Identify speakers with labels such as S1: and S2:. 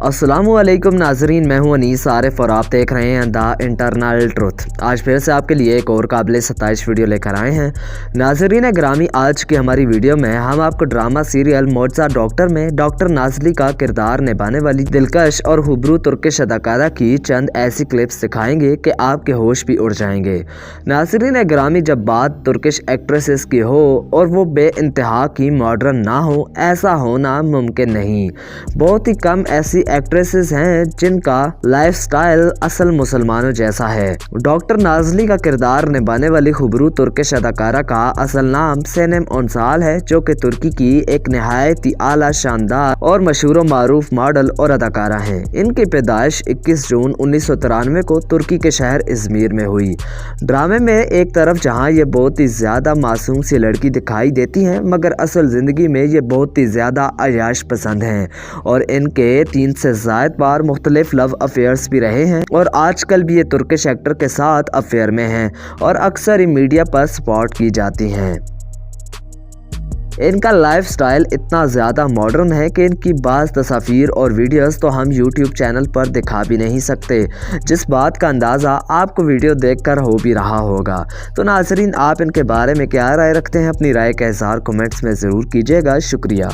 S1: अस्सलामुअलैकुम नाजरीन, मैं हूं अनीस आरिफ और आप देख रहे हैं द इंटरनल ट्रुथ। आज फिर से आपके लिए एक और काबिल 27 वीडियो लेकर आए हैं। नाजरीन ग्रामी, आज की हमारी वीडियो में हम आपको ड्रामा सीरियल मोअज़्ज़ा डॉक्टर में डॉक्टर नाज़ली का किरदार निभाने वाली दिलकश और हुबरू तुर्किश अदाकारा की चंद ऐसी क्लिप्स दिखाएंगे कि आपके होश भी उड़ जाएंगे। नाजरीन ग्रामी, जब बात तुर्किश एक्ट्रेसेस की हो और वो बेइंतहा की मॉडर्न ना हो, ऐसा होना मुमकिन नहीं। बहुत ही कम ऐसी एक्ट्रेसेस हैं जिनका लाइफस्टाइल असल मुसलमानों जैसा है। डॉक्टर नाज़ली का किरदार निभाने वाली खुबरू तुर्किश अदाकारा का असल नाम सेनेम ओंसाल है, जो कि तुर्की की एक निहायत ही आला, शानदार और मशहूर मारूफ मॉडल और अदाकारा हैं। इनकी पैदाइश 21 जून 1993 को तुर्की के शहर इज़मीर में हुई। ड्रामे में एक तरफ जहां ये बहुत ही ज्यादा मासूम सी लड़की दिखाई देती हैं, मगर असल जिंदगी में ये बहुत ही ज्यादा अयाश पसंद हैं और इनके 3 से ज़ायद बार मुख्तलिफ लव अफेयर्स भी रहे हैं और आजकल भी ये तुर्किश एक्टर के साथ अफेयर में हैं और अक्सर ही मीडिया पर स्पॉट की जाती हैं। इनका लाइफस्टाइल इतना ज़्यादा मॉडर्न है कि इनकी बाज़ तस्वीर और वीडियोस तो हम यूट्यूब चैनल पर दिखा भी नहीं सकते, जिस बात का अंदाज़ा आपको वीडियो देखकर हो भी रहा होगा। तो नाज़रीन, आप इनके बारे में क्या राय रखते हैं? अपनी राय का इज़हार कमेंट्स में ज़रूर कीजिएगा। शुक्रिया।